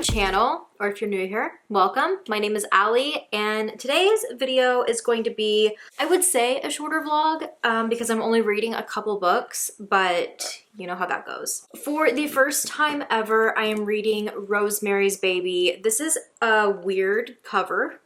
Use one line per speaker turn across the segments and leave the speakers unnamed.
channel, or if you're new here, welcome. My name is Allie, and today's video is going to be, I would say, a shorter vlog because I'm only reading a couple books, but you know how that goes. For the first time ever, I am reading Rosemary's Baby. This is a weird cover.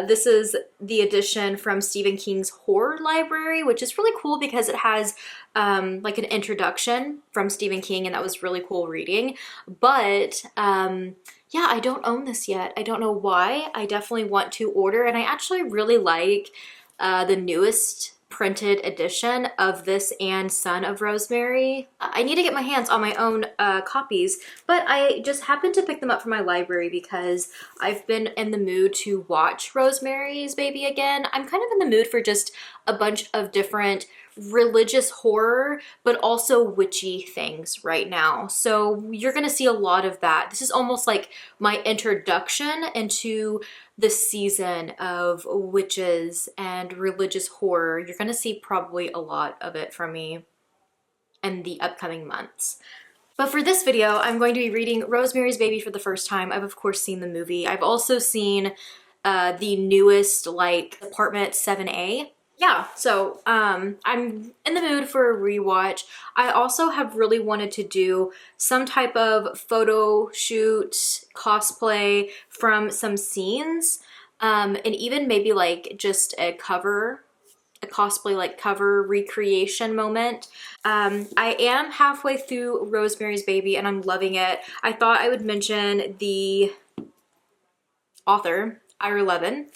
This is the edition from Stephen King's horror library, which is really cool because it has like an introduction from Stephen King, and that was really cool reading. But yeah, I don't own this yet. I don't know why. I definitely want to order, and I actually really like the newest printed edition of this and Son of Rosemary. I need to get my hands on my own copies, but I just happened to pick them up from my library because I've been in the mood to watch Rosemary's Baby again. I'm kind of in the mood for just a bunch of different religious horror, but also witchy things right now. So you're gonna see a lot of that. This is almost like my introduction into the season of witches and religious horror. You're gonna see probably a lot of it from me in the upcoming months. But for this video, I'm going to be reading Rosemary's Baby for the first time. I've of course seen the movie. I've also seen the newest, like, Apartment 7A. Yeah, so I'm in the mood for a rewatch. I also have really wanted to do some type of photo shoot, cosplay from some scenes, and even maybe like just a cosplay like cover recreation moment. I am halfway through Rosemary's Baby and I'm loving it. I thought I would mention the author, Ira Levin.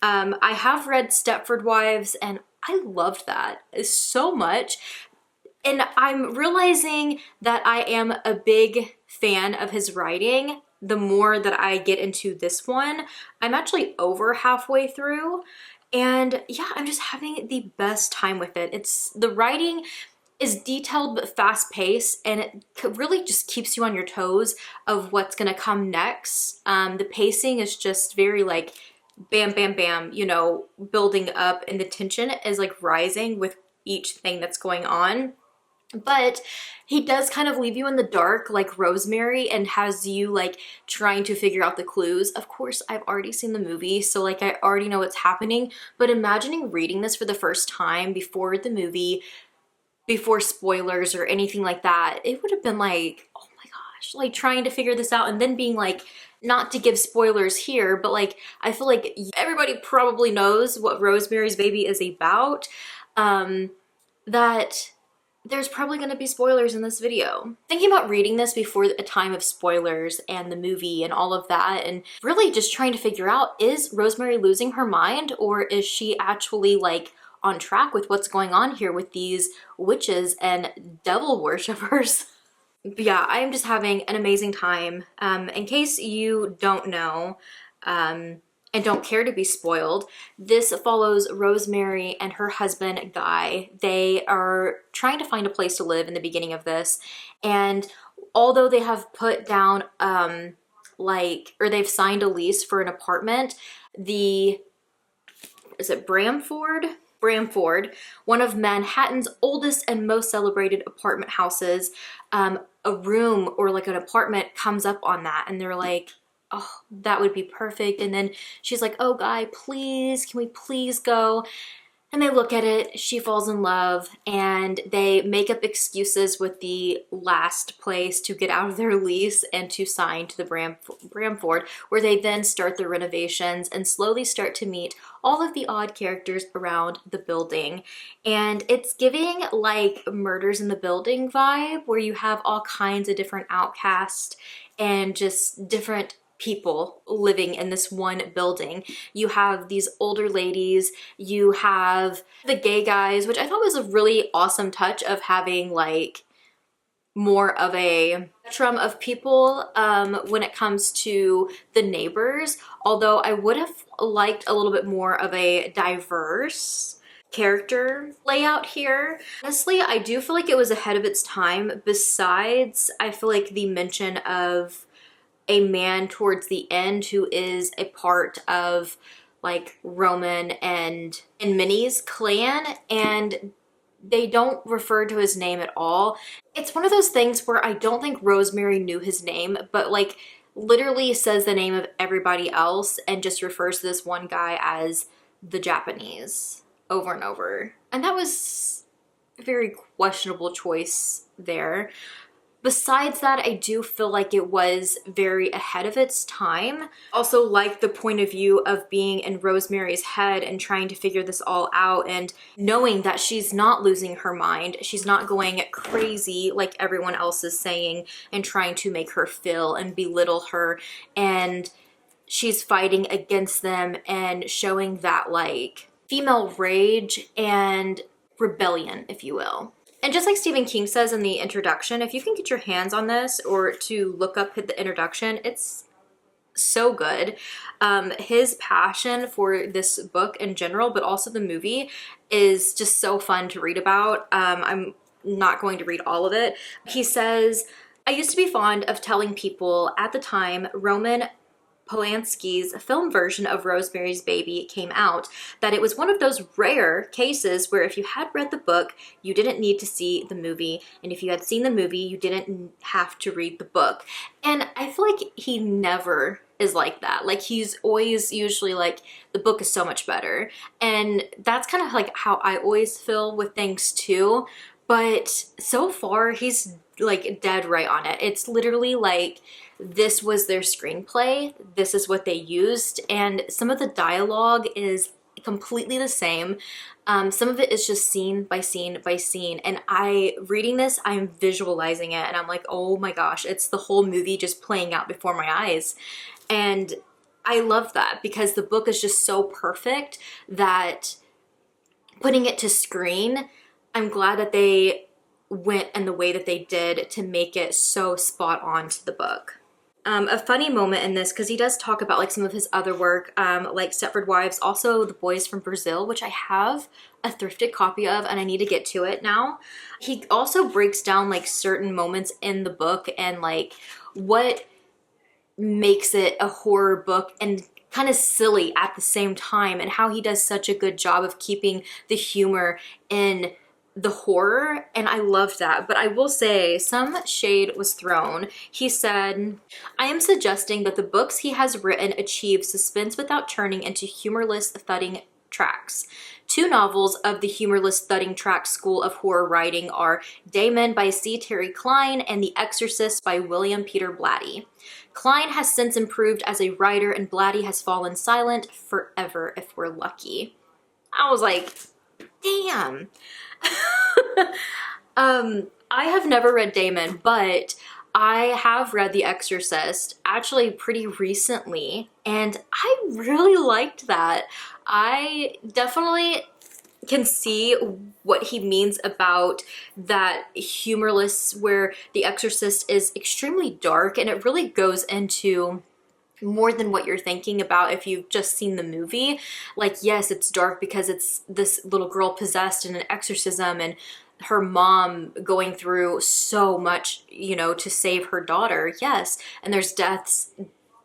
I have read Stepford Wives and I loved that so much. And I'm realizing that I am a big fan of his writing. The more that I get into this one, I'm actually over halfway through. And yeah, I'm just having the best time with it. The writing is detailed but fast paced, and it really just keeps you on your toes of what's gonna come next. The pacing is just very like bam, bam, bam, you know, building up, and the tension is like rising with each thing that's going on. But he does kind of leave you in the dark like Rosemary and has you like trying to figure out the clues. Of course, I've already seen the movie, so like I already know what's happening, but imagining reading this for the first time before the movie, before spoilers or anything like that, it would have been like, oh my gosh, like trying to figure this out and then being like, not to give spoilers here, but like I feel like everybody probably knows what Rosemary's Baby is about, that there's probably going to be spoilers in this video. Thinking about reading this before a time of spoilers and the movie and all of that, and really just trying to figure out, is Rosemary losing her mind, or is she actually like on track with what's going on here with these witches and devil worshippers? But yeah, I'm just having an amazing time. In case you don't know, and don't care to be spoiled, this follows Rosemary and her husband, Guy. They are trying to find a place to live in the beginning of this. And although they have put down, or they've signed a lease for an apartment, is it Bramford, one of Manhattan's oldest and most celebrated apartment houses, a room or like an apartment comes up on that, and they're like, oh, that would be perfect. And then she's like, oh, Guy, please, can we please go? And they look at it, she falls in love, and they make up excuses with the last place to get out of their lease and to sign to the Bramford, where they then start the renovations and slowly start to meet all of the odd characters around the building. And it's giving like Murders in the Building vibe, where you have all kinds of different outcasts and just different people living in this one building. You have these older ladies, you have the gay guys, which I thought was a really awesome touch of having like more of a spectrum of people when it comes to the neighbors, although I would have liked a little bit more of a diverse character layout here. Honestly, I do feel like it was ahead of its time. Besides, I feel like the mention of a man towards the end who is a part of like Roman and Minnie's clan, and they don't refer to his name at all. It's one of those things where I don't think Rosemary knew his name, but like literally says the name of everybody else and just refers to this one guy as the Japanese over and over. And that was a very questionable choice there. Besides that, I do feel like it was very ahead of its time. Also like the point of view of being in Rosemary's head and trying to figure this all out and knowing that she's not losing her mind. She's not going crazy like everyone else is saying and trying to make her feel and belittle her. And she's fighting against them and showing that like female rage and rebellion, if you will. And just like Stephen King says in the introduction, if you can get your hands on this or to look up the introduction, it's so good. His passion for this book in general, but also the movie, is just so fun to read about. I'm not going to read all of it. He says, I used to be fond of telling people at the time Roman Polanski's film version of Rosemary's Baby came out, that it was one of those rare cases where if you had read the book, you didn't need to see the movie, and if you had seen the movie, you didn't have to read the book. And I feel like he never is like that. Like, he's always usually like, the book is so much better. And that's kind of like how I always feel with things too. But so far, he's like dead right on it. It's literally like, this was their screenplay, this is what they used, and some of the dialogue is completely the same. Some of it is just scene by scene by scene, and reading this, I'm visualizing it, and I'm like, oh my gosh, it's the whole movie just playing out before my eyes. And I love that because the book is just so perfect that putting it to screen, I'm glad that they went in the way that they did to make it so spot on to the book. A funny moment in this, because he does talk about like some of his other work, like Stepford Wives, also The Boys from Brazil, which I have a thrifted copy of and I need to get to it now. He also breaks down like certain moments in the book and like what makes it a horror book and kind of silly at the same time, and how he does such a good job of keeping the humor in the horror, and I loved that. But I will say some shade was thrown. He said, I am suggesting that the books he has written achieve suspense without turning into humorless thudding tracks. Two novels of the humorless thudding track school of horror writing are Damon by C. Terry Klein and The Exorcist by William Peter Blatty. Klein has since improved as a writer and Blatty has fallen silent forever if we're lucky. I was like, damn. I have never read Damon, but I have read The Exorcist actually pretty recently, and I really liked that. I definitely can see what he means about that humorless, where The Exorcist is extremely dark, and it really goes into more than what you're thinking about if you've just seen the movie. Like, yes, it's dark because it's this little girl possessed in an exorcism and her mom going through so much, you know, to save her daughter. Yes. And there's deaths,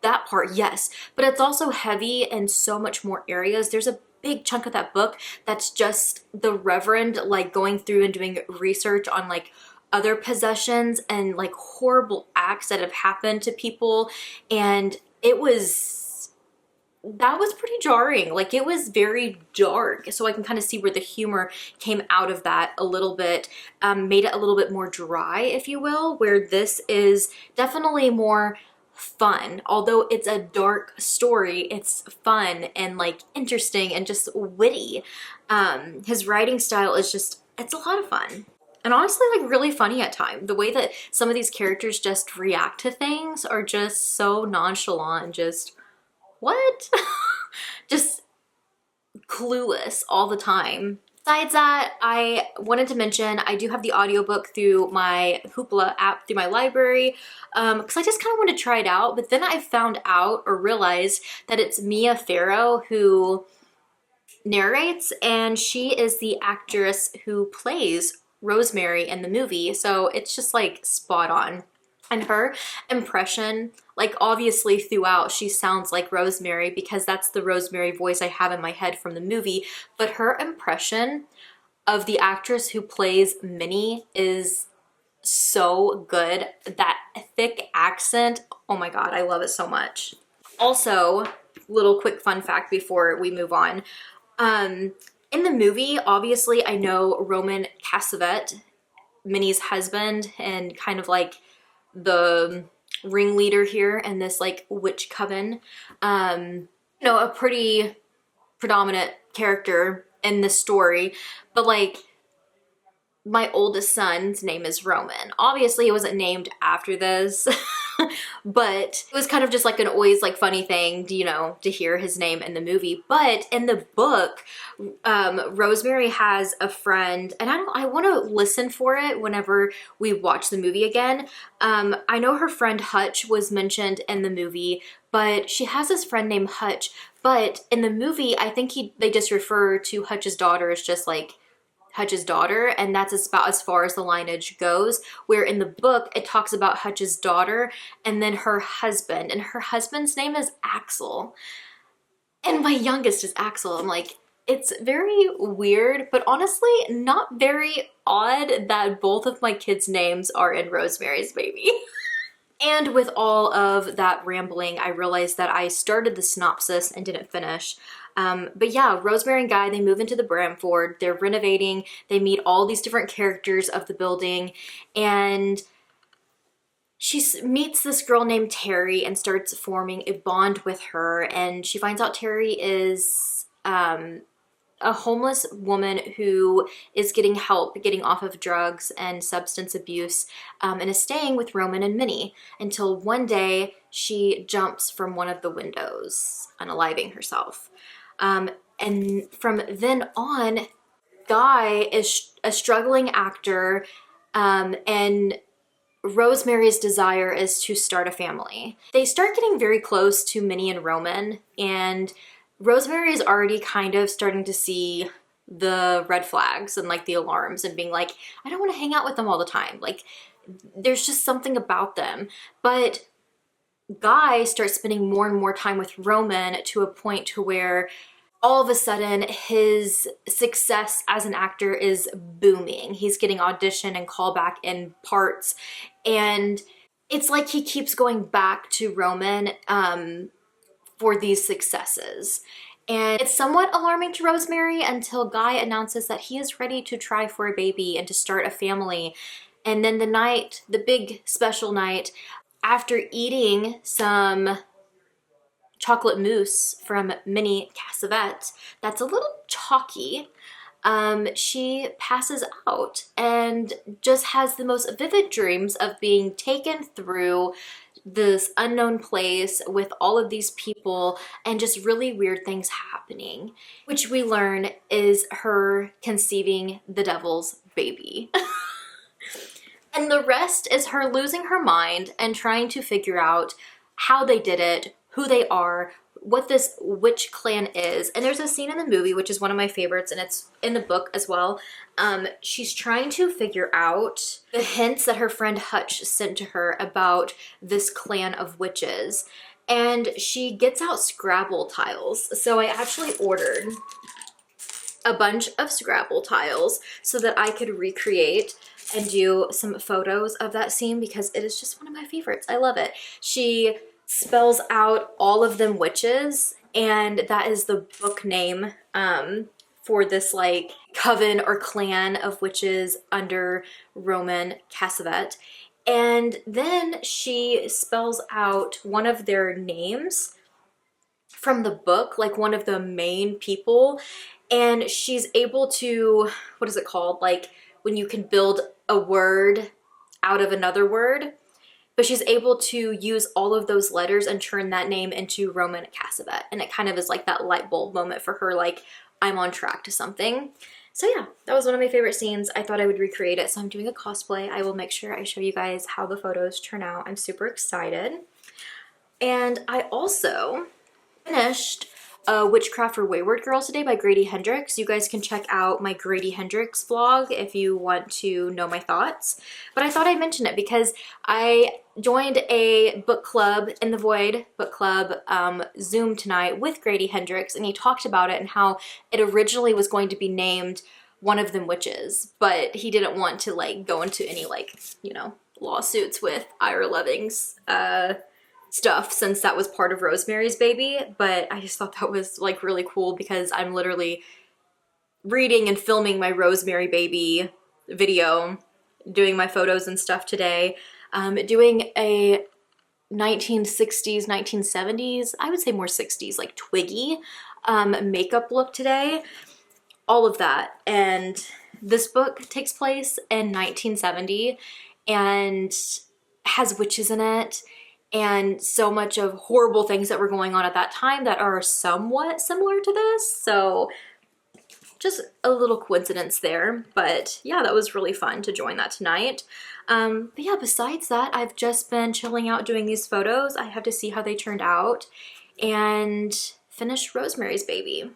that part, yes. But it's also heavy in so much more areas. There's a big chunk of that book that's just the Reverend like going through and doing research on like other possessions and like horrible acts that have happened to people. And that was pretty jarring. Like, it was very dark. So I can kind of see where the humor came out of that a little bit, made it a little bit more dry, if you will, where this is definitely more fun. Although it's a dark story, it's fun and like interesting and just witty. His writing style is just, it's a lot of fun. And honestly, like, really funny at times. The way that some of these characters just react to things are just so nonchalant and just, what? Just clueless all the time. Besides that, I wanted to mention I do have the audiobook through my Hoopla app through my library, because I just kind of wanted to try it out. But then I found out or realized that it's Mia Farrow who narrates, and she is the actress who plays Rosemary in the movie, so it's just like spot on. And her impression, like, obviously throughout she sounds like Rosemary because that's the Rosemary voice I have in my head from the movie, but her impression of the actress who plays Minnie is so good. That thick accent, oh my God, I love it so much. Also, little quick fun fact before we move on. In the movie, obviously, I know Roman Cassavet, Minnie's husband, and kind of like the ringleader here in this like witch coven, you know, a pretty predominant character in this story, but like my oldest son's name is Roman. Obviously, he wasn't named after this, but it was kind of just like an always like funny thing, you know, to hear his name in the movie. But in the book, Rosemary has a friend, and I want to listen for it whenever we watch the movie again. I know her friend Hutch was mentioned in the movie, but she has this friend named Hutch. But in the movie, I think they just refer to Hutch's daughter as just like Hutch's daughter, and that's about as far as the lineage goes, where in the book it talks about Hutch's daughter and then her husband, and her husband's name is Axel, and my youngest is Axel. I'm like, it's very weird, but honestly not very odd that both of my kids' names are in Rosemary's Baby. And with all of that rambling, I realized that I started the synopsis and didn't finish. But yeah, Rosemary and Guy, they move into the Bramford, they're renovating, they meet all these different characters of the building, and she meets this girl named Terry and starts forming a bond with her, and she finds out Terry is a homeless woman who is getting help getting off of drugs and substance abuse, and is staying with Roman and Minnie until one day she jumps from one of the windows, unaliving herself. And from then on, Guy is a struggling actor, and Rosemary's desire is to start a family. They start getting very close to Minnie and Roman, and Rosemary is already kind of starting to see the red flags and like the alarms and being like, I don't want to hang out with them all the time. Like, there's just something about them. But Guy starts spending more and more time with Roman to a point to where all of a sudden his success as an actor is booming. He's getting audition and callback in parts, and it's like he keeps going back to Roman for these successes. And it's somewhat alarming to Rosemary until Guy announces that he is ready to try for a baby and to start a family. And then the big special night, after eating some chocolate mousse from Minnie Cassavet that's a little chalky, she passes out and just has the most vivid dreams of being taken through this unknown place with all of these people and just really weird things happening, which we learn is her conceiving the devil's baby. And the rest is her losing her mind and trying to figure out how they did it, who they are, what this witch clan is. And there's a scene in the movie, which is one of my favorites, and it's in the book as well. She's trying to figure out the hints that her friend Hutch sent to her about this clan of witches. And she gets out Scrabble tiles. So I actually ordered a bunch of Scrabble tiles so that I could recreate and do some photos of that scene because it is just one of my favorites. I love it. She spells out all of them witches, and that is the book name for this like coven or clan of witches under Roman Cassavet. And then she spells out one of their names from the book, like one of the main people, and she's able to, what is it called? Like when you can build a word out of another word. But she's able to use all of those letters and turn that name into Roman Cassavet. And it kind of is like that light bulb moment for her, like, I'm on track to something. So yeah, that was one of my favorite scenes. I thought I would recreate it, so I'm doing a cosplay. I will make sure I show you guys how the photos turn out. I'm super excited. And I also finished Witchcraft for Wayward Girls today by Grady Hendrix. You guys can check out my Grady Hendrix vlog if you want to know my thoughts. But I thought I'd mention it because I joined a book club, In the Void book club Zoom tonight with Grady Hendrix, and he talked about it and how it originally was going to be named one of them witches, but he didn't want to like go into any like, you know, lawsuits with Ira Levin's stuff since that was part of Rosemary's Baby. But I just thought that was like really cool because I'm literally reading and filming my Rosemary Baby video, doing my photos and stuff today, doing a 1960s, 1970s, I would say more 60s, like Twiggy makeup look today, all of that. And this book takes place in 1970 and has witches in it and so much of horrible things that were going on at that time that are somewhat similar to this. So just a little coincidence there, but yeah, that was really fun to join that tonight. But yeah, besides that, I've just been chilling out doing these photos. I have to see how they turned out and finish Rosemary's Baby.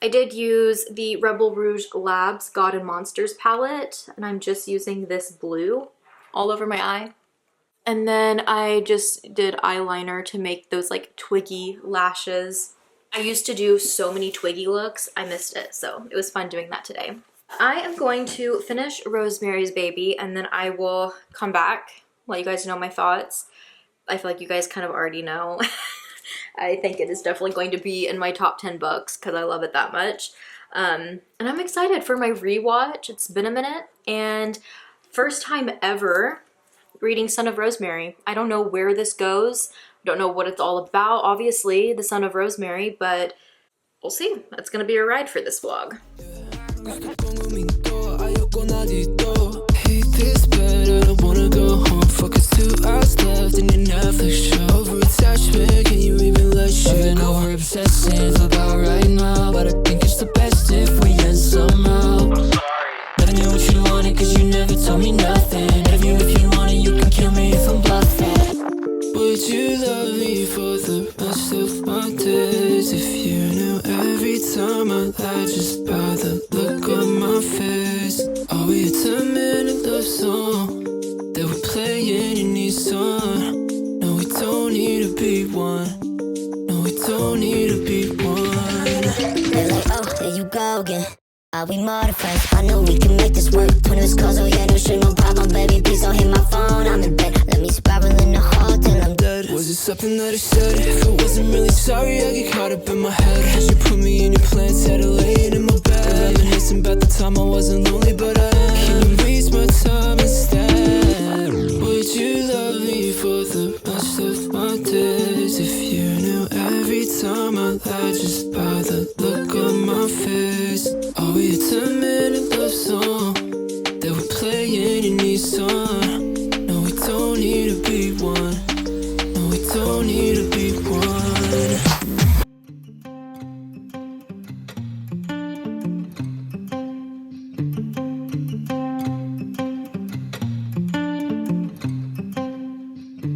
I did use the Rebel Rouge Labs God and Monsters palette, and I'm just using this blue all over my eye. And then I just did eyeliner to make those like Twiggy lashes. I used to do so many Twiggy looks, I missed it, so it was fun doing that today. I am going to finish Rosemary's Baby and then I will come back, let you guys know my thoughts. I feel like you guys kind of already know. I think it is definitely going to be in my top 10 books because I love it that much. And I'm excited for my rewatch. It's been a minute and first time ever reading Son of Rosemary. I don't know where this goes. I don't know what it's all about, obviously, the Son of Rosemary, but we'll see. It's gonna be a ride for this vlog.
Would you love me for the rest of my days? If you knew every time I lie just by the look on my face. Are we a 10-minute love song that we're playing in Nissan? No, we don't need to be one. No, we don't need to be one.
They're like, oh, there you go again. Are we modified? I know we can make this work. 20 missed calls, oh yeah, no string, no problem, baby. Please don't hit my phone, I'm in bed. Let me spiral in the hall till I'm dead.
Was it something that I said? If I wasn't really sorry, I get caught up in my head. Cause you put me in your plans, had to lay it in my bed. Reminiscing about the time I wasn't lonely, but I am. Can you waste my time instead? Would you love me for the rest of my days? If you knew every time I lie just by the look on my face. Are we a 10-minute love song that we're playing in Nissan? No, we don't need to be one. No, we don't need to be one.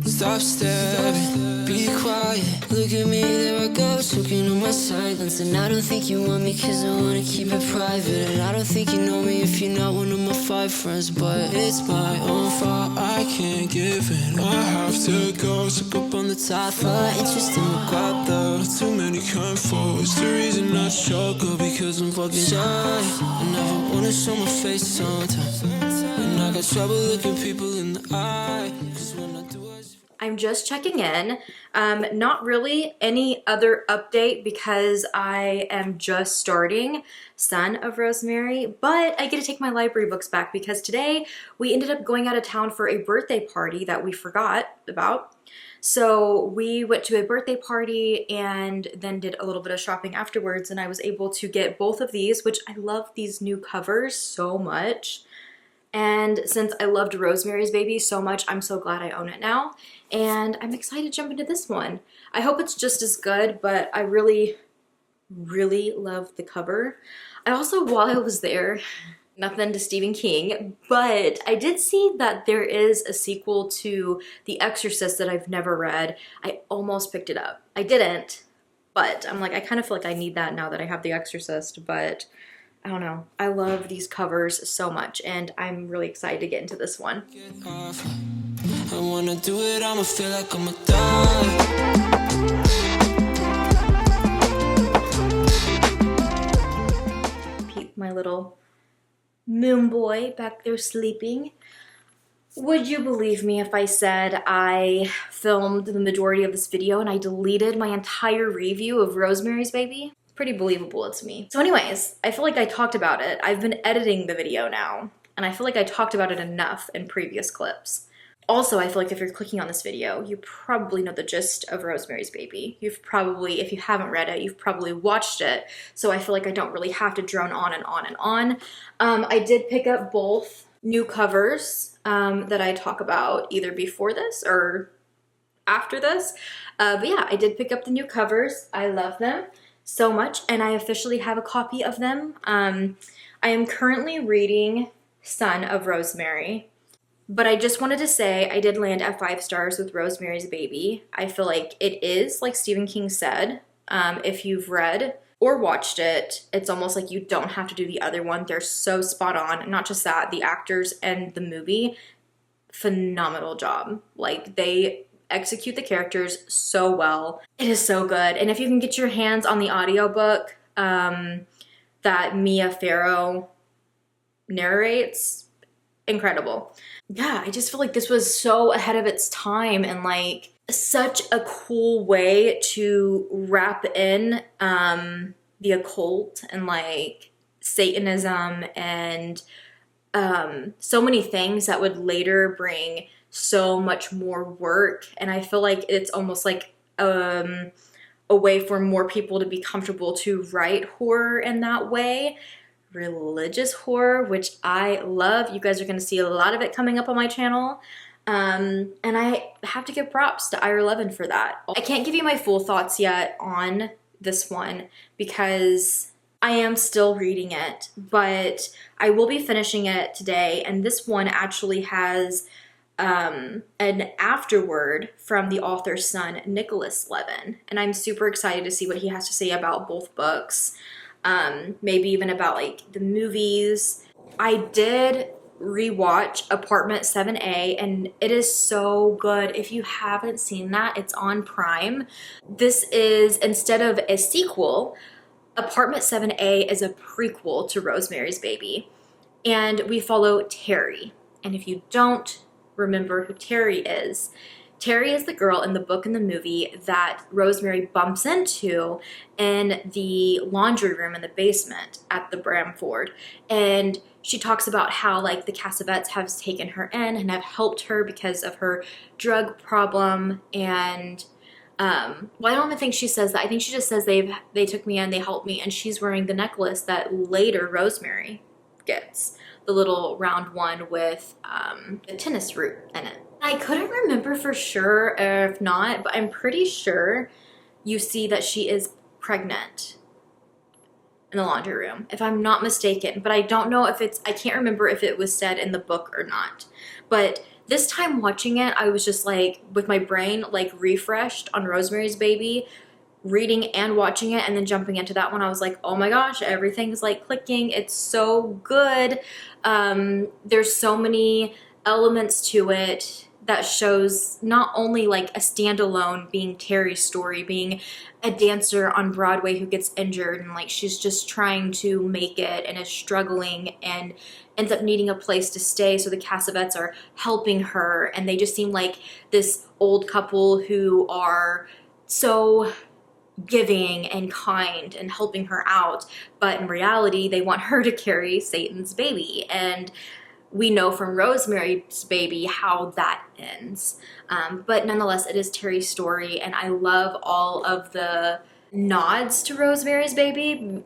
Stop staring, be quiet. Look at me, there I go, choking on my silence. And I don't think you want me cause I wanna keep it private. And I don't think you know me if you're not one of my 5 friends. But it's my own fault, I can't give in. I have to go, suck up on the top floor. Interest in my grab though, not too many kind for. It's the reason I struggle, because I'm fucking shy. I never wanna show my face sometimes. And I got trouble looking people in the eye. Cause when I do
I'm just checking in. Not really any other update because I am just starting Son of Rosemary, but I get to take my library books back because today we ended up going out of town for a birthday party that we forgot about. So we went to a birthday party and then did a little bit of shopping afterwards, and I was able to get both of these, which I love these new covers so much. And since I loved Rosemary's Baby so much, I'm so glad I own it now. And I'm excited to jump into this one. I hope it's just as good, but I really, really love the cover. I also, while I was there, nothing to Stephen King, but I did see that there is a sequel to The Exorcist that I've never read. I almost picked it up. I didn't, but I'm like, I kind of feel like I need that now that I have The Exorcist, but I don't know. I love these covers so much, and I'm really excited to get into this one.
I wanna do it, I'ma feel like I'ma die.
My my little moon boy back there sleeping. Would you believe me if I said I filmed the majority of this video and I deleted my entire review of Rosemary's Baby? Pretty believable, it's me. So anyways, I feel like I talked about it. I've been editing the video now, and I feel like I talked about it enough in previous clips. Also, I feel like if you're clicking on this video, you probably know the gist of Rosemary's Baby. You've probably, if you haven't read it, you've probably watched it. So I feel like I don't really have to drone on and on and on. I did pick up both new covers that I talk about either before this or after this. But yeah, I did pick up the new covers. I love them so much, and I officially have a copy of them. I am currently reading Son of Rosemary. But I just wanted to say I did land at 5 stars with Rosemary's Baby. I feel like it is, like Stephen King said, if you've read or watched it, it's almost like you don't have to do the other one. They're so spot on. Not just that, the actors and the movie, phenomenal job. Like, they execute the characters so well. It is so good. And if you can get your hands on the audiobook that Mia Farrow narrates, incredible. Yeah, I just feel like this was so ahead of its time and like such a cool way to wrap in the occult and like Satanism and so many things that would later bring so much more work. And I feel like it's almost like a way for more people to be comfortable to write horror in that way. Religious horror, which I love. You guys are going to see a lot of it coming up on my channel. And I have to give props to Ira Levin for that. I can't give you my full thoughts yet on this one because I am still reading it, but I will be finishing it today. And this one actually has an afterword from the author's son, Nicholas Levin. And I'm super excited to see what he has to say about both books. Maybe even about like the movies. I did rewatch Apartment 7A and it is so good. If you haven't seen that, it's on Prime. This is, instead of a sequel, Apartment 7A is a prequel to Rosemary's Baby. And we follow Terry. And if you don't remember who Terry is the girl in the book and the movie that Rosemary bumps into in the laundry room in the basement at the Bramford. And she talks about how like the Cassavetes have taken her in and have helped her because of her drug problem. And well, I don't even think she says that. I think she just says they took me in, they helped me, and she's wearing the necklace that later Rosemary gets. The little round one with the tennis root in it. I couldn't remember for sure if not, but I'm pretty sure you see that she is pregnant in the laundry room, if I'm not mistaken. But I don't know if I can't remember if it was said in the book or not. But this time watching it, I was just like, with my brain like refreshed on Rosemary's Baby, reading and watching it and then jumping into that one. I was like, oh my gosh, everything's like clicking. It's so good. There's so many elements to it that shows not only like a standalone being Terry's story, being a dancer on Broadway who gets injured and like she's just trying to make it and is struggling and ends up needing a place to stay, so the Cassavetes are helping her, and they just seem like this old couple who are so giving and kind and helping her out, but in reality they want her to carry Satan's baby. And we know from Rosemary's Baby how that ends. But nonetheless, it is Terry's story, and I love all of the nods to Rosemary's Baby,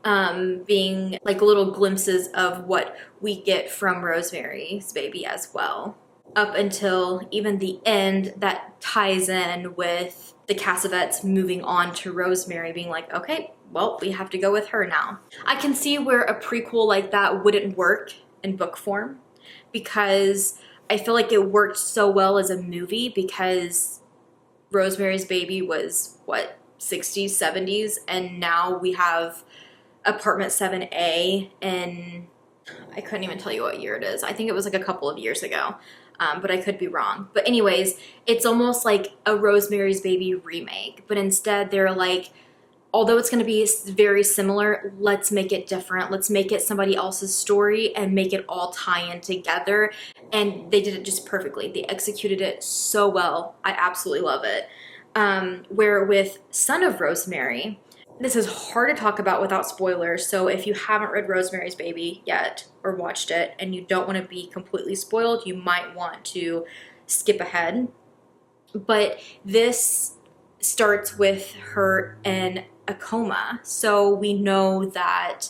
being like little glimpses of what we get from Rosemary's Baby as well. Up until even the end that ties in with the Cassavetes moving on to Rosemary being like, okay, well, we have to go with her now. I can see where a prequel like that wouldn't work in book form, because I feel like it worked so well as a movie, because Rosemary's Baby was, what, 60s, 70s, and now we have Apartment 7A, and I couldn't even tell you what year it is. I think it was like a couple of years ago, but I could be wrong. But anyways, it's almost like a Rosemary's Baby remake, but instead they're like although it's going to be very similar, let's make it different. Let's make it somebody else's story and make it all tie in together. And they did it just perfectly. They executed it so well. I absolutely love it. Where with Son of Rosemary, this is hard to talk about without spoilers. So if you haven't read Rosemary's Baby yet or watched it and you don't want to be completely spoiled, you might want to skip ahead. But this starts with her in a coma. So we know that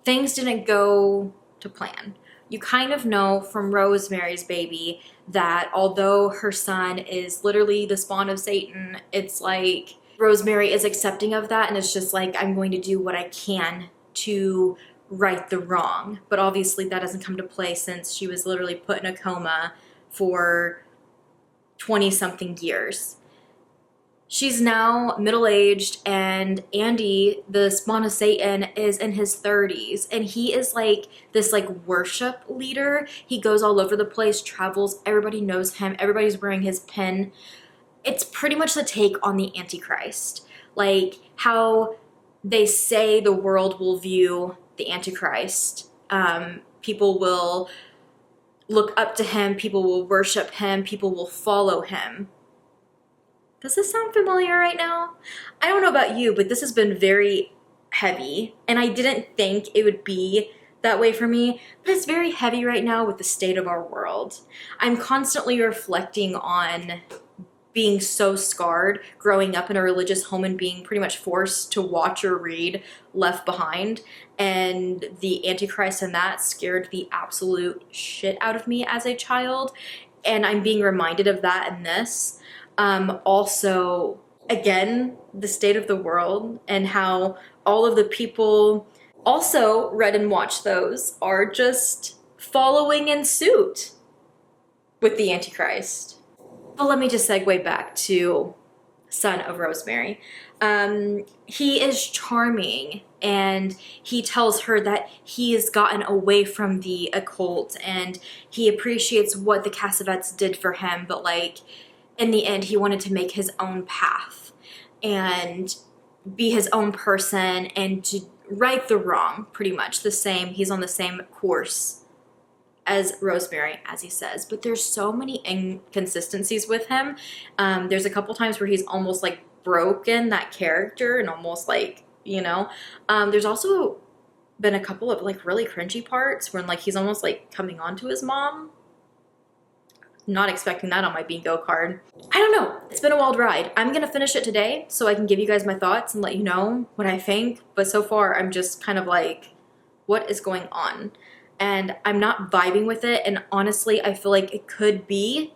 things didn't go to plan. You kind of know from Rosemary's Baby that although her son is literally the spawn of Satan, it's like Rosemary is accepting of that and it's just like, I'm going to do what I can to right the wrong. But obviously that doesn't come to play since she was literally put in a coma for 20-something years. She's now middle-aged, and Andy, the spawn of Satan, is in his 30s, and he is like this like worship leader. He goes all over the place, travels, everybody knows him, everybody's wearing his pin. It's pretty much the take on the Antichrist, like how they say the world will view the Antichrist. People will look up to him, people will worship him, people will follow him. Does this sound familiar right now? I don't know about you, but this has been very heavy, and I didn't think it would be that way for me, but it's very heavy right now with the state of our world. I'm constantly reflecting on being so scarred, growing up in a religious home and being pretty much forced to watch or read Left Behind, and the Antichrist and that scared the absolute shit out of me as a child, and I'm being reminded of that in this. Also, again, the state of the world and how all of the people also read and watched those are just following in suit with the Antichrist. But let me just segue back to Son of Rosemary. He is charming, and he tells her that he has gotten away from the occult and he appreciates what the Cassavets did for him, but like in the end, he wanted to make his own path and be his own person and to right the wrong, pretty much the same. He's on the same course as Rosemary, as he says. But there's so many inconsistencies with him. There's a couple times where he's almost like broken that character and almost like, you know. There's also been a couple of like really cringy parts when like he's almost like coming on to his mom. Not expecting that on my bingo card. I don't know. It's been a wild ride. I'm gonna finish it today so I can give you guys my thoughts and let you know what I think. But so far, I'm just kind of like, what is going on? And I'm not vibing with it. And honestly, I feel like it could be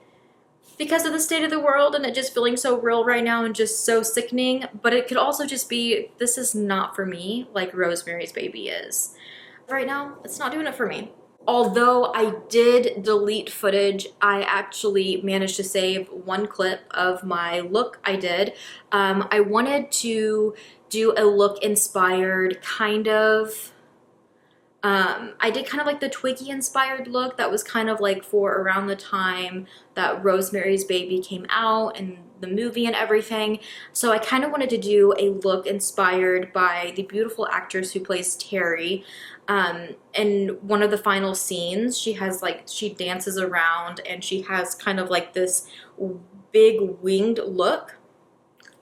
because of the state of the world and it just feeling so real right now and just so sickening. But it could also just be, this is not for me like Rosemary's Baby is. Right now, it's not doing it for me. Although I did delete footage, I actually managed to save one clip of my look I did. I wanted to do a look inspired kind of, I did kind of like the Twiggy inspired look that was kind of like for around the time that Rosemary's Baby came out and the movie and everything. So I kind of wanted to do a look inspired by the beautiful actress who plays Terry. In one of the final scenes, she dances around and she has kind of like this big winged look.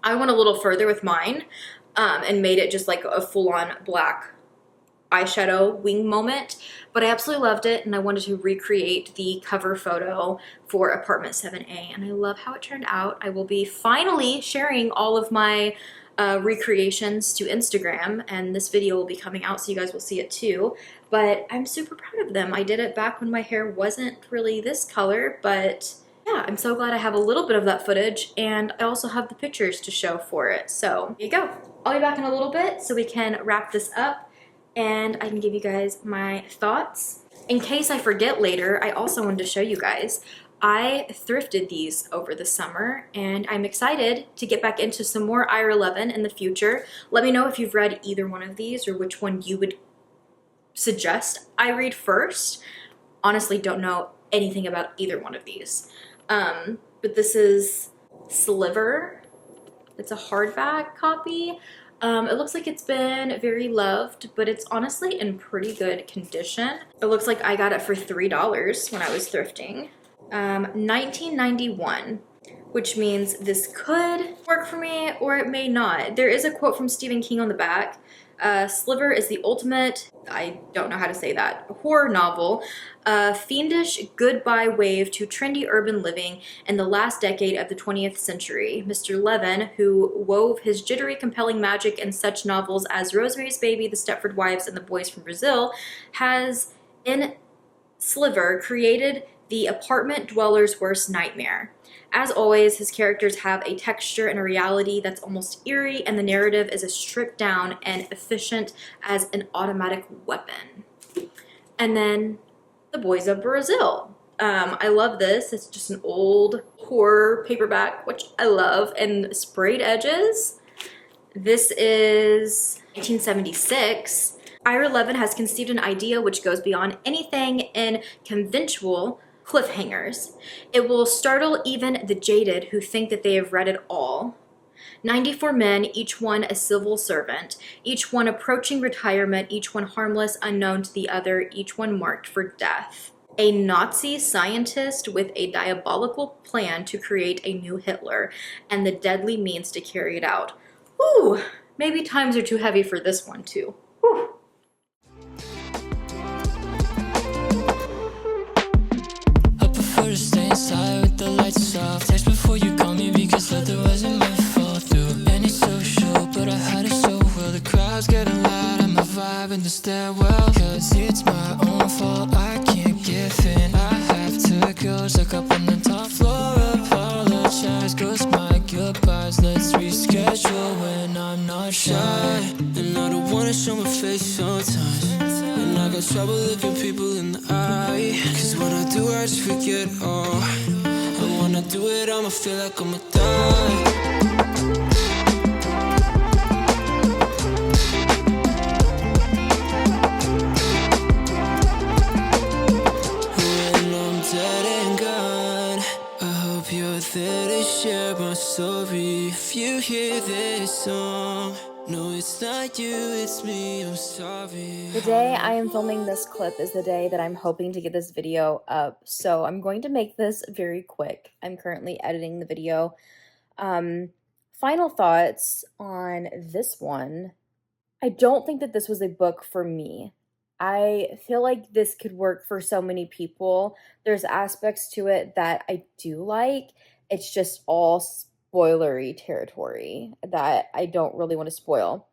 I went a little further with mine, and made it just like a full-on black eyeshadow wing moment, but I absolutely loved it and I wanted to recreate the cover photo for Apartment 7A, and I love how it turned out. I will be finally sharing all of my recreations to Instagram, and this video will be coming out so you guys will see it too, but I'm super proud of them. I did it back when my hair wasn't really this color, but yeah, I'm so glad I have a little bit of that footage, and I also have the pictures to show for it. So here you go. I'll be back in a little bit so we can wrap this up and I can give you guys my thoughts. In case I forget later, I also wanted to show you guys, I thrifted these over the summer and I'm excited to get back into some more Ira Levin in the future. Let me know if you've read either one of these or which one you would suggest I read first. Honestly, don't know anything about either one of these. But this is Sliver. It's a hardback copy. It looks like it's been very loved, but it's honestly in pretty good condition. It looks like I got it for $3 when I was thrifting. 1991, which means this could work for me or it may not. There is a quote from Stephen King on the back. Sliver is the ultimate, I don't know how to say that, horror novel, a fiendish goodbye wave to trendy urban living in the last decade of the 20th century. Mr. Levin, who wove his jittery, compelling magic in such novels as Rosemary's Baby, The Stepford Wives, and The Boys from Brazil, has, in Sliver, created the apartment dweller's worst nightmare. As always, his characters have a texture and a reality that's almost eerie, and the narrative is as stripped down and efficient as an automatic weapon. And then The Boys of Brazil. I love this. It's just an old horror paperback, which I love, and sprayed edges. This is 1976. Ira Levin has conceived an idea which goes beyond anything in conventional cliffhangers. It will startle even the jaded who think that they have read it all. 94 men, each one a civil servant, each one approaching retirement, each one harmless, unknown to the other, each one marked for death. A Nazi scientist with a diabolical plan to create a new Hitler and the deadly means to carry it out. Ooh, maybe times are too heavy for this one too. Whew.
To stay inside with the lights off. Text before you call me because other wasn't my fault. Through any social, but I had it so well. The crowd's getting loud and my vibe in the stairwell. Cause it's my own fault, I can't give in. I have to go, stuck up on the top floor. Apologize, cause my goodbyes. Let's reschedule when I'm not shy. And I don't wanna show my face sometimes. And I got trouble looking people in the eye. Cause when I do, I just forget all. And when I do it, I'ma feel like I'ma die. When I'm dead and gone, I hope you're there to share my story. If you hear this song, no, it's not you, it's me, I'm sorry.
The day I am filming this clip is the day that I'm hoping to get this video up, so I'm going to make this very quick. I'm currently editing the video. Final thoughts on this one. I don't think that this was a book for me. I feel like this could work for so many people. There's aspects to it that I do like. It's just all spoilery territory that I don't really want to spoil.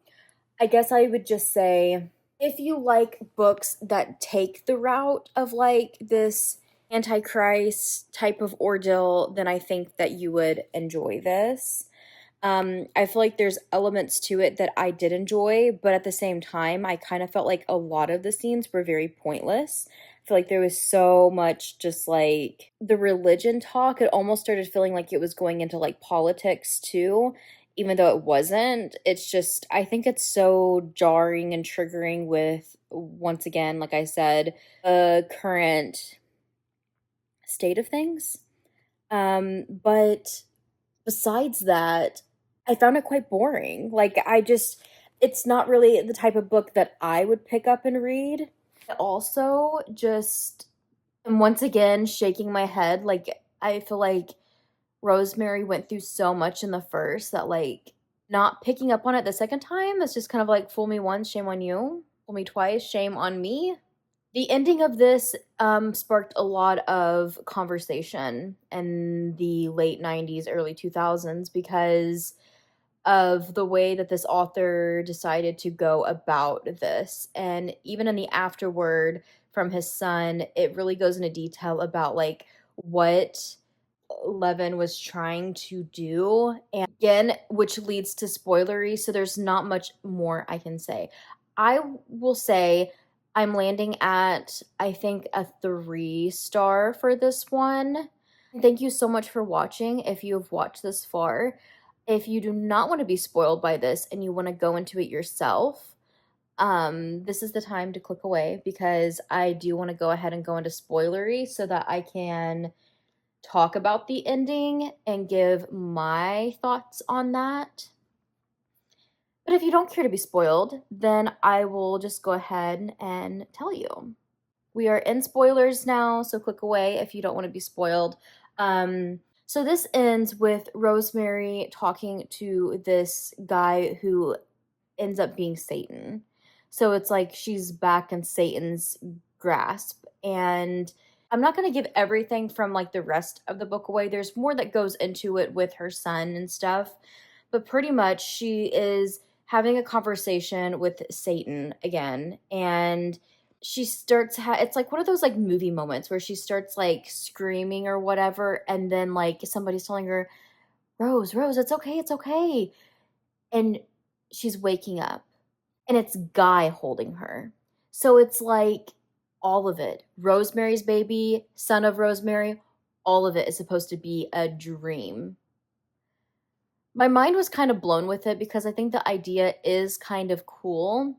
I guess I would just say, if you like books that take the route of like this Antichrist type of ordeal, then I think that you would enjoy this. I feel like there's elements to it that I did enjoy, but at the same time, I kind of felt like a lot of the scenes were very pointless. I feel like there was so much just like the religion talk. It almost started feeling like it was going into like politics too, even though it wasn't. It's just, I think it's so jarring and triggering with, once again, like I said, the current state of things. But besides that, I found it quite boring. Like, it's not really the type of book that I would pick up and read. I also just am once again shaking my head. Like, I feel like Rosemary went through so much in the first that, like, not picking up on it the second time is just kind of like, fool me once, shame on you. Fool me twice, shame on me. The ending of this sparked a lot of conversation in the late 90s, early 2000s because of the way that this author decided to go about this. And even in the afterword from his son, it really goes into detail about like what Levin was trying to do. And again, which leads to spoilery, so there's not much more I can say. I will say I'm landing at, I think, a 3-star for this one. Thank you so much for watching if you have watched this far. If you do not want to be spoiled by this and you want to go into it yourself, this is the time to click away because I do want to go ahead and go into spoilery so that I can talk about the ending and give my thoughts on that. But if you don't care to be spoiled, then I will just go ahead and tell you. We are in spoilers now, so click away if you don't want to be spoiled. So this ends with Rosemary talking to this guy who ends up being Satan. So it's like she's back in Satan's grasp. And I'm not going to give everything from like the rest of the book away. There's more that goes into it with her son and stuff. But pretty much she is having a conversation with Satan again. And she starts, it's like one of those like movie moments where she starts like screaming or whatever. And then like somebody's telling her, Rose, Rose, it's okay, it's okay. And she's waking up and it's Guy holding her. So it's like all of it. Rosemary's baby, son of Rosemary, all of it is supposed to be a dream. My mind was kind of blown with it because I think the idea is kind of cool.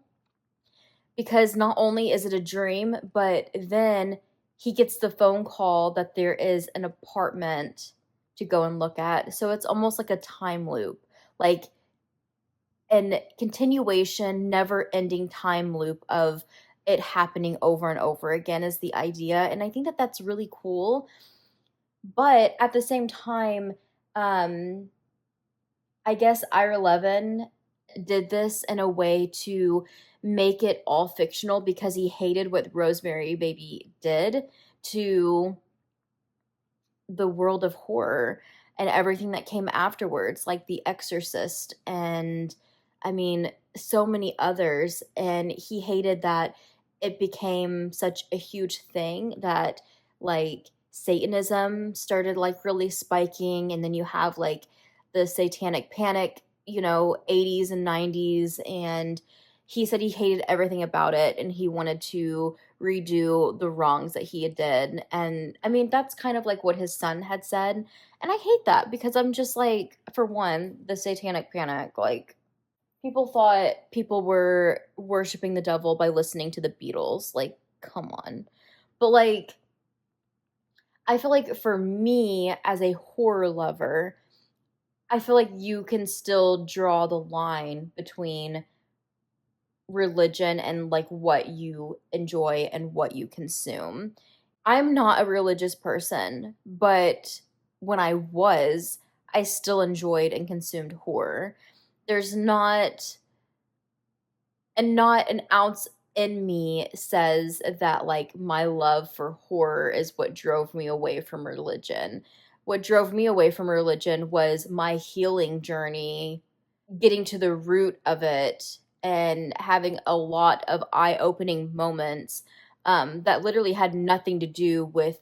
Because not only is it a dream, but then he gets the phone call that there is an apartment to go and look at. So it's almost like a time loop. Like an continuation, never ending time loop of it happening over and over again is the idea. And I think that that's really cool. But at the same time, I guess Ira Levin did this in a way to make it all fictional because he hated what Rosemary Baby did to the world of horror and everything that came afterwards, like The Exorcist and I mean, so many others. And he hated that it became such a huge thing that like Satanism started like really spiking. And then you have like the satanic panic, 80s and 90s. And he said he hated everything about it and he wanted to redo the wrongs that he did. And I mean, that's kind of like what his son had said. And I hate that because I'm just like, for one, the satanic panic, like, people thought people were worshiping the devil by listening to the Beatles. Like, come on. But, like, I feel like for me, as a horror lover, I feel like you can still draw the line between religion and, like, what you enjoy and what you consume. I'm not a religious person, but when I was, I still enjoyed and consumed horror. There's not an ounce in me says that like my love for horror is what drove me away from religion. What drove me away from religion was my healing journey, getting to the root of it and having a lot of eye-opening moments that literally had nothing to do with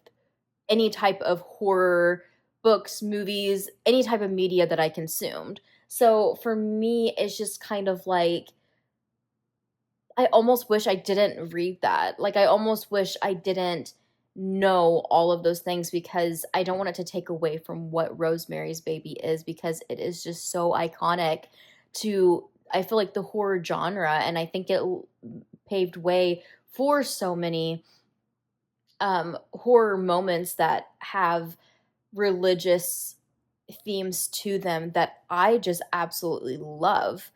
any type of horror, books, movies, any type of media that I consumed. So for me, it's just kind of like, I almost wish I didn't read that. Like, I almost wish I didn't know all of those things because I don't want it to take away from what Rosemary's Baby is because it is just so iconic to, I feel like, the horror genre. And I think it paved way for so many horror moments that have religious themes to them that I just absolutely love.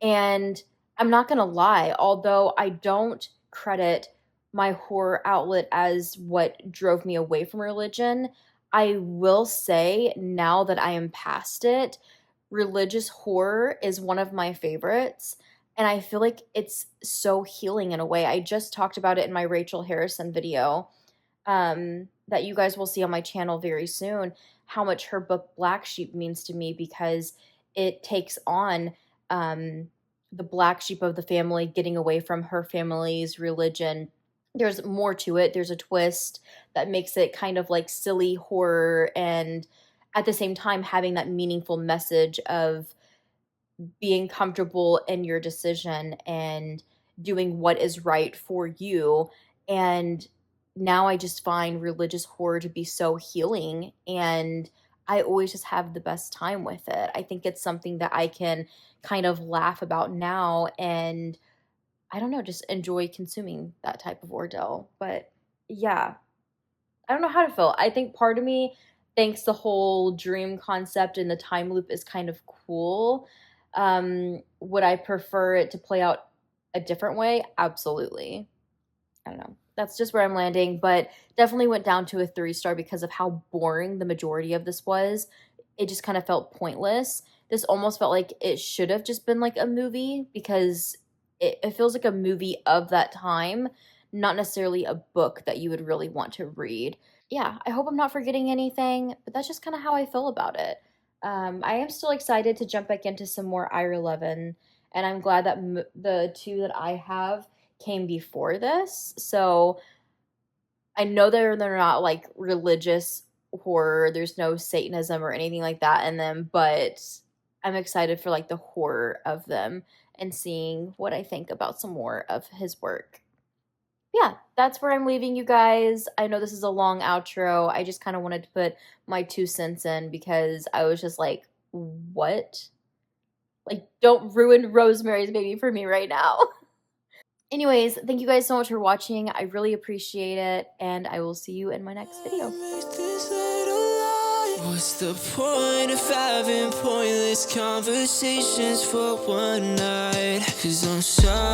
And I'm not going to lie, although I don't credit my horror outlet as what drove me away from religion, I will say now that I am past it, religious horror is one of my favorites. And I feel like it's so healing in a way. I just talked about it in my Rachel Harrison video that you guys will see on my channel very soon, how much her book Black Sheep means to me because it takes on the black sheep of the family getting away from her family's religion. There's more to it. There's a twist that makes it kind of like silly horror and at the same time having that meaningful message of being comfortable in your decision and doing what is right for you. And now I just find religious horror to be so healing and I always just have the best time with it. I think it's something that I can kind of laugh about now and I don't know, just enjoy consuming that type of ordeal. But yeah, I don't know how to feel. I think part of me thinks the whole dream concept and the time loop is kind of cool. Would I prefer it to play out a different way? Absolutely. I don't know. That's just where I'm landing, but definitely went down to a 3-star because of how boring the majority of this was. It just kind of felt pointless. This almost felt like it should have just been like a movie because it feels like a movie of that time, not necessarily a book that you would really want to read. Yeah, I hope I'm not forgetting anything, but that's just kind of how I feel about it. I am still excited to jump back into some more Ira Levin, and I'm glad that the two that I have came before this. So I know they're not like religious horror. There's no Satanism or anything like that in them, but I'm excited for like the horror of them and seeing what I think about some more of his work. Yeah, that's where I'm leaving you guys. I know this is a long outro. I just kind of wanted to put my 2 cents in because I was just like, what? Like, don't ruin Rosemary's Baby for me right now. Anyways, thank you guys so much for watching. I really appreciate it, and I will see you in my next video.
What's the point of having pointless conversations for one night? 'Cause I'm sorry